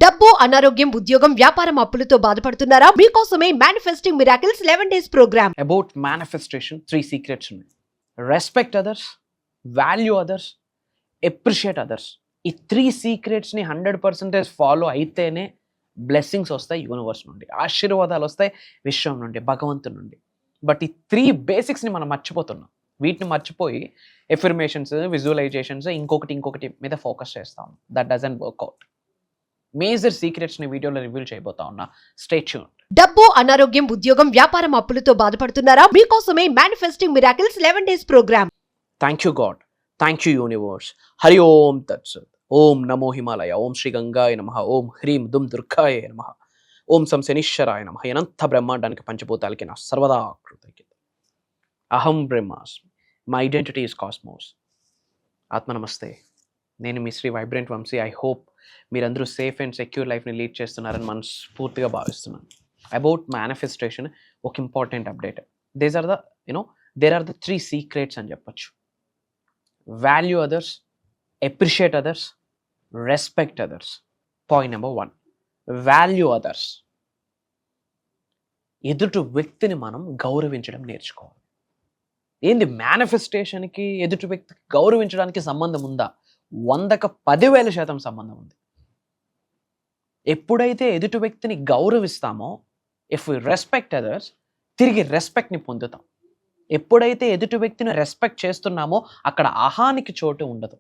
డబ్బు, అనారోగ్యం, ఉద్యోగం, వ్యాపారం, అప్పులతో బాధపడుతున్నారా? మీకోసమే manifesting miracles 11 days programme. About manifestation, 3 secrets ఉన్నాయి. Respect others, value others, appreciate others. ఈ 3 సీక్రెట్స్ని 100% ఫాలో అయితేనే బ్లెస్సింగ్స్ వస్తాయి యూనివర్స్ నుండి, ఆశీర్వాదాలు వస్తాయి విశ్వం నుండి, భగవంతుడి నుండి. బట్ ఈ 3 బేసిక్స్ని మనం మర్చిపోతున్నాం. వీటిని మర్చిపోయి ఎఫర్మేషన్స్, విజువలైజేషన్స్, ఇంకొకటి మీద ఫోకస్ చేస్తాం. That doesn't work out. మేజర్ సీక్రెట్స్ని వీడియోలో రివీల్ చేయబోతా ఉన్నా. Stay tuned. డబ్బు, అనారోగ్యం, ఉద్యోగం, వ్యాపారం, అప్పులతో బాధపడుతున్నారా? మీకోసమే manifesting miracles 11 days program. Thank you God, thank you universe. హరి ఓం తత్సత్. ఓం నమో హిమాలయ. ఓం శ్రీ గంగాయ నమః. ఓం హ్రీం దుమ్ దుర్గాయ నమః. ఓం సం శనీశ్వరాయ నమః. అనంత బ్రహ్మాండానికి పంచభూతాలకి నా సర్వదా కృతజ్ఞత. అహం బ్రహ్మాస్మి. My identity is cosmos. ఆత్మ నమస్తే. నేను మీ Sri vibrant Vamshi. I hope మీరందరూ సేఫ్ అండ్ సెక్యూర్ లైఫ్ని లీడ్ చేస్తున్నారని మనస్ఫూర్తిగా భావిస్తున్నాను. అబౌట్ మేనిఫెస్టేషన్ ఒక important update. There are the 3 secrets అని చెప్పచ్చు. Value others, appreciate others, respect others. Point number 1, value others. ఎదుటి వ్యక్తిని మనం గౌరవించడం నేర్చుకోవాలి. ఏంది మేనిఫెస్టేషన్కి ఎదుటి వ్యక్తికి గౌరవించడానికి సంబంధం ఉందా? 100కి 10,000% సంబంధం ఉంది. ఎప్పుడైతే ఎదుటి వ్యక్తిని గౌరవిస్తామో, ఇఫ్ వి రెస్పెక్ట్ అదర్స్, తిరిగి రెస్పెక్ట్ని పొందుతాం. ఎప్పుడైతే ఎదుటి వ్యక్తిని రెస్పెక్ట్ చేస్తున్నామో అక్కడ అహానికి చోటు ఉండదు.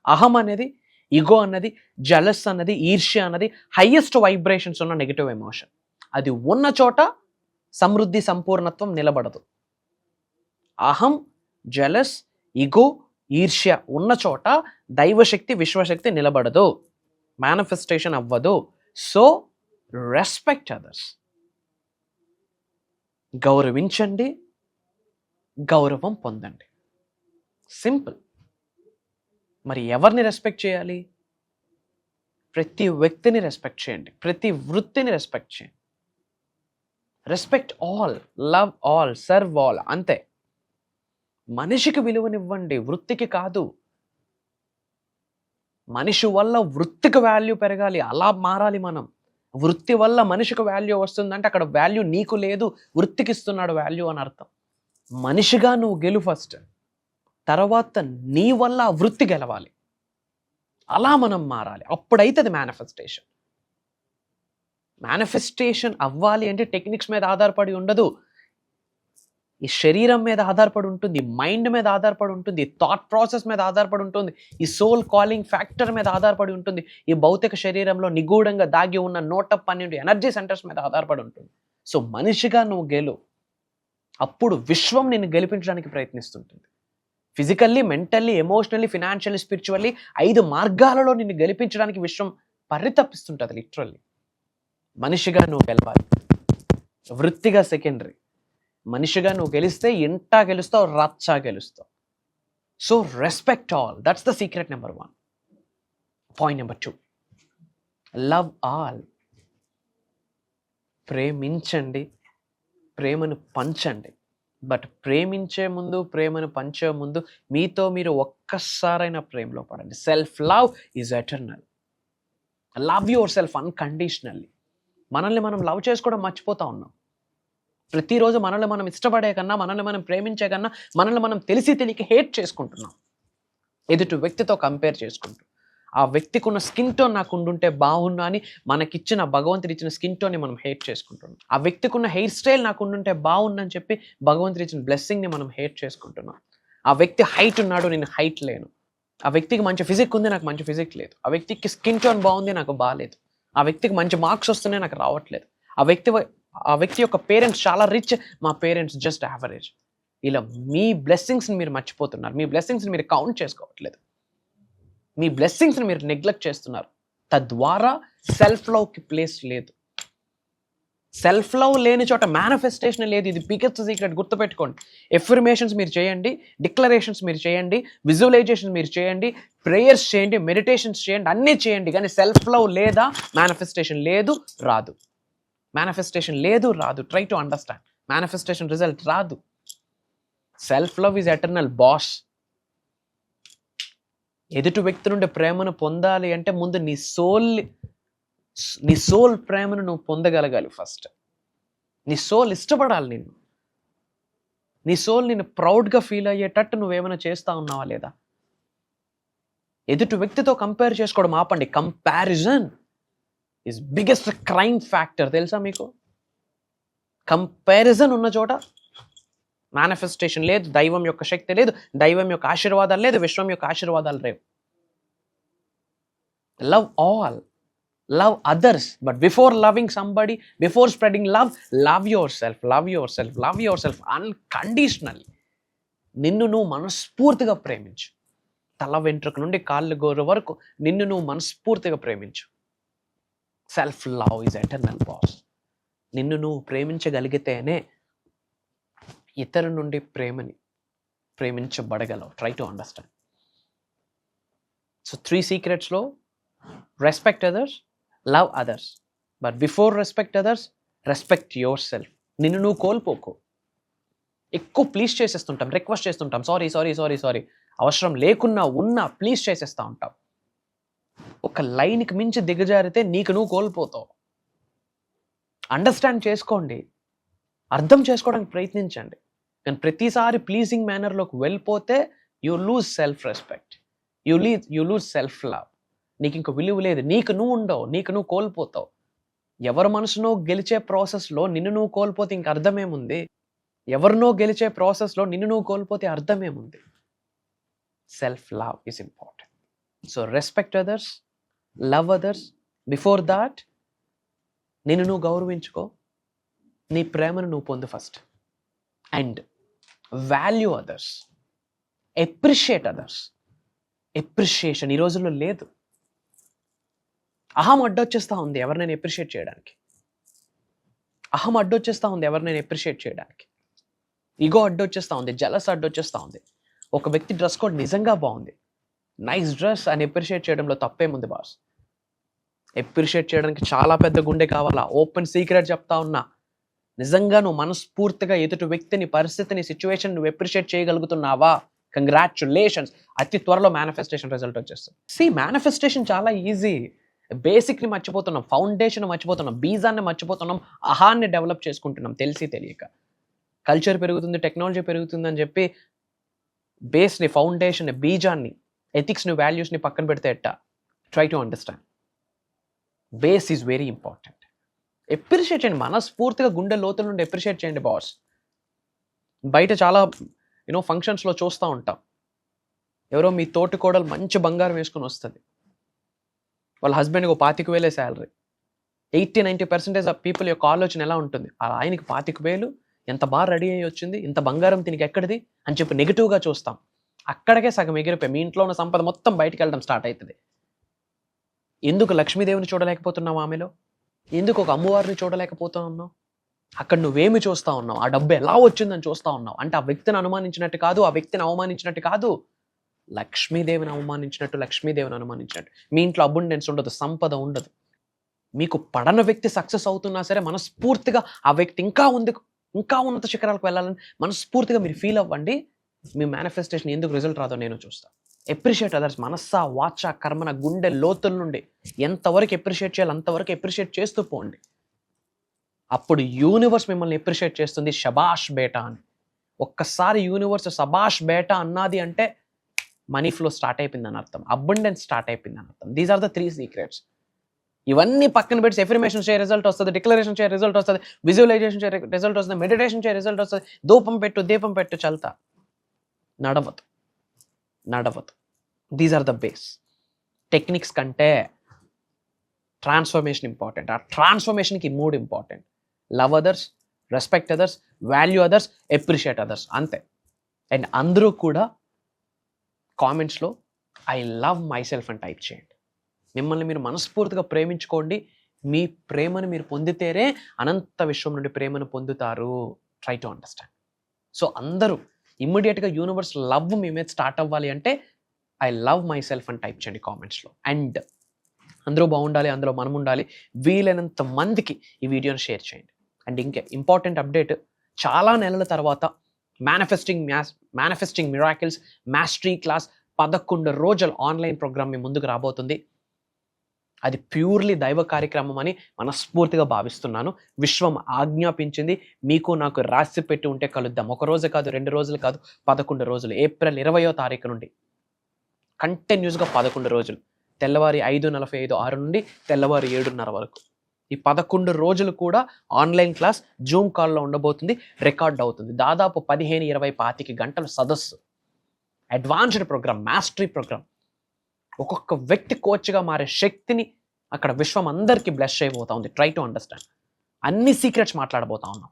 అహం అనేది, ఇగో అన్నది, జలస్ అన్నది, ఈర్ష్య అన్నది హైయెస్ట్ వైబ్రేషన్స్ ఉన్న నెగిటివ్ ఎమోషన్. అది ఉన్న చోట సమృద్ధి, సంపూర్ణత్వం నిలబడదు. అహం, జలస్, ఇగో, ఈర్ష్య ఉన్న చోట దైవశక్తి, విశ్వశక్తి నిలబడదు, మేనిఫెస్టేషన్ అవ్వదు. So respect others. గౌరవించండి, గౌరవం పొందండి. సింపుల్. మరి ఎవరిని రెస్పెక్ట్ చేయాలి? ప్రతి వ్యక్తిని రెస్పెక్ట్ చేయండి, ప్రతి వృత్తిని రెస్పెక్ట్ చేయండి. Respect all, love all, serve all. అంతే. మనిషికి విలువనివ్వండి, వృత్తికి కాదు. మనిషి వల్ల వృత్తికి వాల్యూ పెరగాలి, అలా మారాలి మనం. వృత్తి వల్ల మనిషికి వాల్యూ వస్తుందంటే అక్కడ వాల్యూ నీకు లేదు, వృత్తికి ఇస్తున్నాడు వాల్యూ అని అర్థం. మనిషిగా నువ్వు గెలు ఫస్ట్, తర్వాత నీ వల్ల ఆ వృత్తి గెలవాలి. అలా మనం మారాలి. అప్పుడైతే అది మేనిఫెస్టేషన్. మేనిఫెస్టేషన్ అవ్వాలి అంటే టెక్నిక్స్ మీద ఆధారపడి ఉండదు. ఈ శరీరం మీద ఆధారపడి ఉంటుంది, మైండ్ మీద ఆధారపడి ఉంటుంది, థాట్ ప్రాసెస్ మీద ఆధారపడి ఉంటుంది, ఈ సోల్ కాలింగ్ ఫ్యాక్టర్ మీద ఆధారపడి ఉంటుంది, ఈ భౌతిక శరీరంలో నిగూఢంగా దాగి ఉన్న 112 ఎనర్జీ సెంటర్స్ మీద ఆధారపడి ఉంటుంది. సో మనిషిగా నువ్వు గెలు, అప్పుడు విశ్వం నిన్ను గెలిపించడానికి ప్రయత్నిస్తుంటుంది. Physically, mentally, emotionally, financially, spiritually 5 మార్గాలలో నిన్ను గెలిపించడానికి విశ్వం పరితపిస్తుంటుంది లిటరల్లీ. మనిషిగా నువ్వు గెలవాలి, వృత్తిగా సెకండరీ. మనిషిగా నువ్వు గెలిస్తే ఇంటా గెలుస్తావు, రచ్చా గెలుస్తావు. So respect all. That's the secret number 1. Point number 2, love all. ప్రేమించండి, ప్రేమను పంచండి. బట్ ప్రేమించే ముందు, ప్రేమను పంచే ముందు మీతో మీరు ఒక్కసారైనా ప్రేమలో పడండి. Self love is eternal. Love your self unconditionally. మనల్ని మనం లవ్ చేసుకోవడం మర్చిపోతా ఉన్నాం. ప్రతిరోజు మనల్ని మనం ఇష్టపడే కన్నా, మనల్ని మనం ప్రేమించే కన్నా, మనల్ని మనం తెలియక హేట్ చేసుకుంటున్నాం. ఎదుటి వ్యక్తితో కంపేర్ చేసుకుంటూ, ఆ వ్యక్తికి ఉన్న స్కిన్ టోన్ నాకు ఉండుంటే బాగున్నా అని మనకిచ్చిన, భగవంతుడు ఇచ్చిన స్కిన్ టోన్ని మనం హేట్ చేసుకుంటున్నాం. ఆ వ్యక్తికి ఉన్న హెయిర్ స్టైల్ నాకు ఉండుంటే బాగుందని చెప్పి భగవంతుడు ఇచ్చిన బ్లెస్సింగ్ని మనం హేట్ చేసుకుంటున్నాం. ఆ వ్యక్తి హైట్ ఉన్నాడు, నేను హైట్ లేను. ఆ వ్యక్తికి మంచి ఫిజిక్ ఉంది, నాకు మంచి ఫిజిక్ లేదు. ఆ వ్యక్తికి స్కిన్ టోన్ బాగుంది, నాకు బాగాలేదు. ఆ వ్యక్తికి మంచి మార్క్స్ వస్తున్నాయి, నాకు రావట్లేదు. ఆ వ్యక్తి యొక్క పేరెంట్స్ చాలా రిచ్, మా పేరెంట్స్ జస్ట్ యావరేజ్. ఇలా మీ బ్లెస్సింగ్స్ని మీరు మర్చిపోతున్నారు, మీ బ్లెస్సింగ్స్ని మీరు కౌంట్ చేసుకోవట్లేదు, మీ బ్లెస్సింగ్స్ని మీరు నెగ్లెక్ట్ చేస్తున్నారు. తద్వారా సెల్ఫ్ లవ్కి ప్లేస్ లేదు. సెల్ఫ్ లవ్ లేని చోట మేనిఫెస్టేషన్ లేదు. ఇది బిగ్గెస్ట్ సీక్రెట్, గుర్తుపెట్టుకోండి. ఎఫర్మేషన్స్ మీరు చేయండి, డిక్లరేషన్స్ మీరు చేయండి, విజువలైజేషన్ మీరు చేయండి, ప్రేయర్స్ చేయండి, మెడిటేషన్స్ చేయండి, అన్నీ చేయండి. కానీ సెల్ఫ్ లవ్ లేదా మేనిఫెస్టేషన్ లేదు, రాదు. మేనిఫెస్టేషన్ లేదు, రాదు. Try to understand. Manifestation result రాదు. Self love is eternal boss. ఎదుటి వ్యక్తి నుండి ప్రేమను పొందాలి అంటే ముందు నీ సోల్ నీ సోల్ ప్రేమను నువ్వు పొందగలగాలి ఫస్ట్. నీ సోల్ ఇష్టపడాలి నిన్ను. నీ సోల్ నిన్ను ప్రౌడ్గా ఫీల్ అయ్యేటట్టు నువ్వేమైనా చేస్తా ఉన్నావా లేదా? ఎదుటి వ్యక్తితో కంపేర్ చేసుకోవడం ఆపండి. Comparison is biggest crime factor, తెలుసా మీకు? కంపారిజన్ ఉన్న చోట మేనిఫెస్టేషన్ లేదు, దైవం యొక్క శక్తి లేదు, దైవం యొక్క ఆశీర్వాదాలు లేదు, విశ్వం యొక్క ఆశీర్వాదాలు లేవు. Love all, love others, but before loving somebody, before spreading love, love yourself unconditionally. నిన్ను నువ్వు మనస్ఫూర్తిగా ప్రేమించు. తల వెంట్రుక నుండి కాళ్ళు గోరు వరకు నిన్ను నువ్వు మనస్ఫూర్తిగా ప్రేమించు. Self love is eternal boss. నిన్ను నువ్వు ప్రేమించగలిగితేనే ఇతరు నుండి ప్రేమించబడగలవు. Try to understand. సో 3 సీక్రెట్స్లో respect others, love others, but before respect others, respect your self. నిన్ను నువ్వు కోల్పోకు. ఎక్కువ ప్లీజ్ చేసేస్తుంటాం, రిక్వెస్ట్ చేస్తుంటాం, సారీ అవసరం లేకున్నా ఉన్నా ప్లీజ్ చేసేస్తూ ఉంటాం. ఒక లైన్కి మించి దిగజారితే నీకు నువ్వు కోల్పోతావు. అండర్స్టాండ్ చేసుకోండి, అర్థం చేసుకోవడానికి ప్రయత్నించండి. కానీ ప్రతిసారి ప్లీజింగ్ మేనర్లోకి వెళ్ళిపోతే you lose self respect, you lose self love. నీకు ఇంక విలువ లేదు, నీకు నువ్వు ఉండవు, నీకు నువ్వు కోల్పోతావు. ఎవరి మనసునో గెలిచే ప్రాసెస్లో నిన్ను నువ్వు కోల్పోతే ఇంక అర్థమేముంది? ఎవరినో గెలిచే ప్రాసెస్లో నిన్ను నువ్వు కోల్పోతే అర్థమేముంది? Self love is important. So respect others, love others. Before that నిన్ను నువ్వు గౌరవించుకో, నీ ప్రేమను నువ్వు పొందు first. And value others, appreciate others. Appreciation ఈ రోజుల్లో లేదు. అహం అడ్డొచ్చేస్తూ ఉంది ఎవరినైనా ఎప్రిషియేట్ చేయడానికి. ఈగో అడ్డొచ్చేస్తూ ఉంది, జలస్ అడ్డొచ్చేస్తూ ఉంది. ఒక వ్యక్తి డ్రెస్ కోడ్ నిజంగా బాగుంది, నైస్ డ్రెస్ అని ఎప్రిషియేట్ చేయడంలో తప్పేముంది బాస్? ఎప్రిషియేట్ చేయడానికి చాలా పెద్ద గుండె కావాలా? ఓపెన్ సీక్రెట్ చెప్తా ఉన్నా, నిజంగా నువ్వు మనస్ఫూర్తిగా ఎదుటి వ్యక్తిని, పరిస్థితిని, సిచ్యువేషన్ నువ్వు ఎప్రిషియేట్ చేయగలుగుతున్నావా? కంగ్రాచులేషన్స్. అతి త్వరలో మేనిఫెస్టేషన్ రిజల్ట్ వచ్చేస్తుంది. మేనిఫెస్టేషన్ చాలా ఈజీ. బేసిక్ని మర్చిపోతున్నాం, ఫౌండేషన్ మర్చిపోతున్నాం, బీజాన్ని మర్చిపోతున్నాం, అహాన్ని డెవలప్ చేసుకుంటున్నాం తెలిసి తెలియక. కల్చర్ పెరుగుతుంది, టెక్నాలజీ పెరుగుతుంది అని చెప్పి బేస్ని, ఫౌండేషన్, బీజాన్ని, ఎథిక్స్ని, వాల్యూస్ని పక్కన పెడితే ఎట్టా? Try to understand. Base is very important. Appreciate చేయండి, మనస్ఫూర్తిగా గుండె లోతుల నుండి ఎప్రిషియేట్ చేయండి బాస్. బయట చాలా ఫంక్షన్స్లో చూస్తూ ఉంటాం, ఎవరో మీ తోటి కోడలు మంచి బంగారం వేసుకొని వస్తుంది, వాళ్ళ హస్బెండ్కి 25,000 శాలరీ. 80-90% ఆఫ్ పీపుల్ యొక్క ఆలోచన ఎలా ఉంటుంది? ఆయనకి 25,000, ఎంత బాగా రెడీ అయ్యి వచ్చింది, ఇంత బంగారం తినికి ఎక్కడిది అని చెప్పి నెగిటివ్గా చూస్తాం. అక్కడికే సగం ఎగిరిపోయి మీ ఇంట్లో ఉన్న సంపద మొత్తం బయటికి వెళ్ళడం స్టార్ట్ అవుతుంది. ఎందుకు లక్ష్మీదేవిని చూడలేకపోతున్నావు ఆమెలో? ఎందుకు ఒక అమ్మవారిని చూడలేకపోతా ఉన్నావు? అక్కడ నువ్వేమి చూస్తూ ఉన్నావు? ఆ డబ్బు ఎలా వచ్చిందని చూస్తూ ఉన్నావు. అంటే ఆ వ్యక్తిని అనుమానించినట్టు కాదు, ఆ వ్యక్తిని అవమానించినట్టు కాదు, లక్ష్మీదేవిని అనుమానించినట్టు. మీ ఇంట్లో అబుండెన్స్ ఉండదు, సంపద ఉండదు. మీకు పడన వ్యక్తి సక్సెస్ అవుతున్నా సరే మనస్ఫూర్తిగా ఆ వ్యక్తి ఇంకా ఉన్నత శిఖరాలకు వెళ్ళాలని మనస్ఫూర్తిగా మీరు ఫీల్ అవ్వండి. మీ మేనిఫెస్టేషన్ ఎందుకు రిజల్ట్ రాదో నేను చూస్తాను. ఎప్రిషియేట్ అదర్స్, మనస్సా వాచ కర్మన గుండె లోతుల నుండి ఎంతవరకు ఎప్రిషియేట్ చేయాలి అంతవరకు ఎప్రిషియేట్ చేస్తూ పోండి. అప్పుడు యూనివర్స్ మిమ్మల్ని ఎప్రిషియేట్ చేస్తుంది. షబాష్ బేటా అని. ఒక్కసారి యూనివర్స్ సబాష్ బేటా అన్నది అంటే మనీ ఫ్లో స్టార్ట్ అయిపోయిందని అర్థం, అబండెన్స్ స్టార్ట్ అయిపోయిందని అర్థం. These are the 3 secrets. ఇవన్నీ పక్కన పెట్టి ఎఫర్మేషన్ చేయ రిజల్ట్ వస్తుంది, డిక్లరేషన్ చేయ రిజల్ట్ వస్తుంది, విజువలైజేషన్ చేయ రిజల్ట్ వస్తుంది, మెడిటేషన్ చేయ రిజల్ట్ వస్తుంది, దీపం పెట్టు చల్తా నడవదు. These are the base. Techniques కంటే ట్రాన్స్ఫర్మేషన్ ఇంపార్టెంట్. ఆ ట్రాన్స్ఫర్మేషన్కి 3 important: love others, respect others, value others, appreciate others. అంతే. అండ్ అందరూ కూడా కామెంట్స్లో ఐ లవ్ మై సెల్ఫ్ అని టైప్ చేయండి. మిమ్మల్ని మీరు మనస్ఫూర్తిగా ప్రేమించుకోండి. మీ ప్రేమను మీరు పొందితేనే అనంత విశ్వం నుండి ప్రేమను పొందుతారు. Try to understand. సో అందరూ ఇమ్మీడియట్గా యూనివర్స్ లవ్ మీ మీద స్టార్ట్ అవ్వాలి అంటే ఐ లవ్ మై సెల్ఫ్ అని టైప్ చేయండి కామెంట్స్లో. అండ్ అందరూ బాగుండాలి, అందులో మనం ఉండాలి. వీలైనంత మందికి ఈ వీడియోని షేర్ చేయండి. అండ్ ఇంకే ఇంపార్టెంట్ అప్డేట్, చాలా నెలల తర్వాత మేనిఫెస్టింగ్ మిరాకిల్స్ మాస్టరీ క్లాస్ 11 రోజుల ఆన్లైన్ ప్రోగ్రామ్ మీ ముందుకు రాబోతుంది. అది ప్యూర్లీ దైవ కార్యక్రమం అని మనస్ఫూర్తిగా భావిస్తున్నాను. విశ్వం ఆజ్ఞాపించింది, మీకు నాకు రాసి పెట్టి ఉంటే కలుద్దాం. 1 రోజు కాదు, 2 రోజులు కాదు, 11 రోజులు. ఏప్రిల్ 20వ తారీఖు నుండి కంటిన్యూస్గా 11 రోజులు, తెల్లవారి 5:45 6 నుండి తెల్లవారి 7:30 వరకు. ఈ 11 రోజులు కూడా ఆన్లైన్ క్లాస్ జూమ్ కాల్లో ఉండబోతుంది, రికార్డ్ అవుతుంది. దాదాపు 15, 20, 25 గంటల సదస్సు, అడ్వాన్స్డ్ ప్రోగ్రామ్, మాస్టరీ ప్రోగ్రామ్. ఒక్కొక్క వ్యక్తి కోచ్గా మారే శక్తిని అక్కడ విశ్వం అందరికీ బ్లెస్ చేయబోతా ఉంది. Try to understand. అన్ని సీక్రెట్స్ మాట్లాడబోతా ఉన్నాం.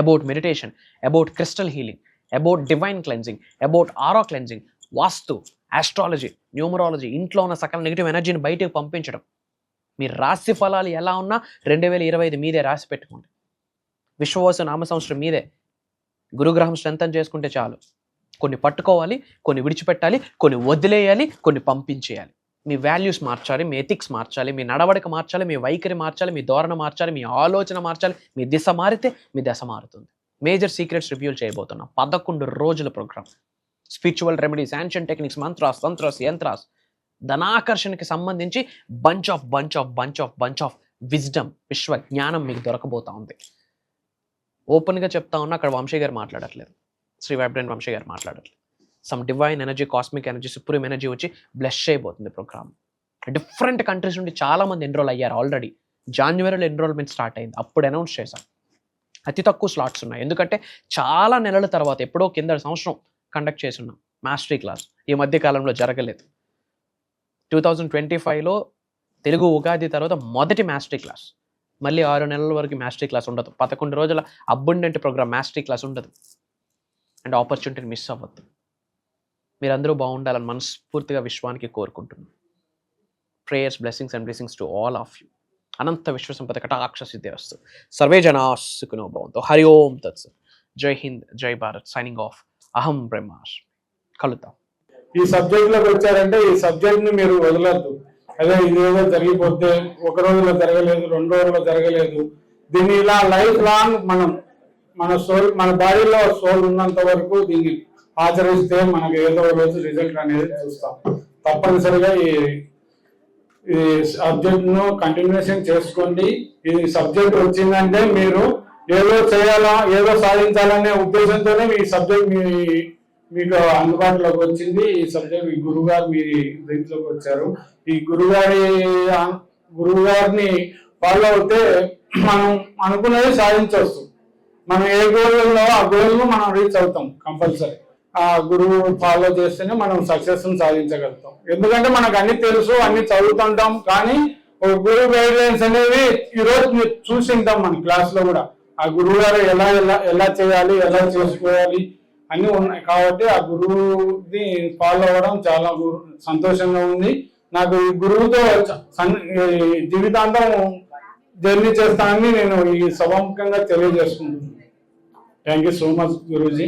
About meditation, about crystal healing, about divine cleansing, about aura cleansing, vastu, astrology, numerology, ఇంట్లో ఉన్న సకల నెగిటివ్ ఎనర్జీని బయటకు పంపించడం. మీ రాశి ఫలాలు ఎలా ఉన్నా 2025 మీదే రాసి పెట్టుకోండి. విశ్వవాసు నామ సంవత్సరం మీదే. గురుగ్రహం స్ట్రెంథన్ చేసుకుంటే చాలు. కొన్ని పట్టుకోవాలి, కొన్ని విడిచిపెట్టాలి, కొన్ని వదిలేయాలి, కొన్ని పంపించేయాలి. మీ వాల్యూస్ మార్చాలి, మీ ఎథిక్స్ మార్చాలి, మీ నడవడిక మార్చాలి, మీ వైఖరి మార్చాలి, మీ ధోరణ మార్చాలి, మీ ఆలోచన మార్చాలి. మీ దిశ మారితే మీ దశ మారుతుంది. మేజర్ సీక్రెట్స్ రివ్యూల్ చేయబోతున్నాం. 11 రోజుల program. Spiritual remedies, ancient techniques, mantras, tantras, yantras, ధనాకర్షణకి సంబంధించి బంచ్ ఆఫ్ విజ్డమ్, విశ్వ జ్ఞానం మీకు దొరకబోతా ఉంది. ఓపెన్గా చెప్తా ఉన్నా, అక్కడ వంశీ గారు మాట్లాడట్లేదు, శ్రీ వైబ్రెంట్ వంశీ గారు మాట్లాడట్లేదు. Some divine energy, cosmic energy, supreme energy వచ్చి బ్లెస్ చేయబోతుంది ప్రోగ్రామ్. డిఫరెంట్ కంట్రీస్ నుండి చాలామంది ఎన్రోల్ అయ్యారు. ఆల్రెడీ జాన్యువరిలో ఎన్రోల్మెంట్ స్టార్ట్ అయింది. అప్పుడు అనౌన్స్ చేశాం. అతి తక్కువ స్లాట్స్ ఉన్నాయి, ఎందుకంటే చాలా నెలల తర్వాత ఎప్పుడో కింద సంవత్సరం కండక్ట్ చేస్తున్నాం మాస్టరీ క్లాస్. ఈ మధ్య కాలంలో జరగలేదు. 2025లో తెలుగు ఉగాది తర్వాత మొదటి మాస్టరీ క్లాస్. మళ్ళీ 6 నెలల వరకు మాస్టరీ క్లాస్ ఉండదు. 11 రోజుల అబండెంట్ ప్రోగ్రామ్ మాస్టరీ క్లాస్ ఉండదు. అండ్ ఆపర్చునిటీని మిస్ అవ్వద్దు. మీరందరూ బాగుండాలని మనస్ఫూర్తిగా విశ్వానికి కోరుకుంటున్నాను. Prayers, blessings and blessings to all of you. అనంత విశ్వసంపద కటాక్ష సిద్ధిరస్తు. సర్వే జనా సుఖినో భవంతు. హరి ఓం తత్సత్. జై హింద్, జై భారత్. Signing off. అహం బ్రహ్మాస్మి. కలుద్దాం. ఈ సబ్జెక్ట్ లోకి వచ్చారంటే ఈ సబ్జెక్ట్ ని మీరు వదలద్దు. అదే ఇదేదో జరిగిపోతే 1 రోజులో జరగలేదు, 2 రోజుల్లో జరగలేదు. దీన్ని ఇలా లైఫ్ లాంగ్ మన సోల్, మన బాడీలో సోల్ ఉన్నంత వరకు దీన్ని ఆచరిస్తే మనకు ఏదో రోజు రిజల్ట్ అనేది చూస్తాం. తప్పనిసరిగా ఈ సబ్జెక్ట్ ను కంటిన్యూషన్ చేసుకోండి. ఈ సబ్జెక్ట్ వచ్చిందంటే మీరు ఏదో చేయాలా, ఏదో సాధించాలనే ఉద్దేశంతోనే ఈ సబ్జెక్ట్ మీకు అందుబాటులోకి వచ్చింది. ఈ సబ్జెక్ట్ మీ గురువుగారు మీ దీంట్లోకి వచ్చారు. ఈ గురువుగారిని ఫాలో అవుతే మనం అనుకున్నది సాధించవచ్చు. మనం ఏ గోల్లో ఆ గోల్ను మనం రీచ్ అవుతాం కంపల్సరీ. ఆ గురువు ఫాలో చేస్తేనే మనం సక్సెస్ సాధించగలుగుతాం. ఎందుకంటే మనకు అన్ని తెలుసు, అన్ని చదువుతుంటాం, కానీ ఒక గురువు గైడ్ లైన్స్ అనేవి ఈరోజు మీరు చూసింటాం మన క్లాస్ లో కూడా. ఆ గురువు గారు ఎలా చేయాలి, ఎలా చేసుకోవాలి అన్ని ఉన్నాయి. కాబట్టి ఆ గురువుని ఫాలో అవ్వడం చాలా సంతోషంగా ఉంది. నాకు ఈ గురువుతో జీవితాంతం జర్నీ చేస్తానని నేను ఈ సభాముఖంగా తెలియజేసుకుంటున్నాను. Thank you so much Guruji.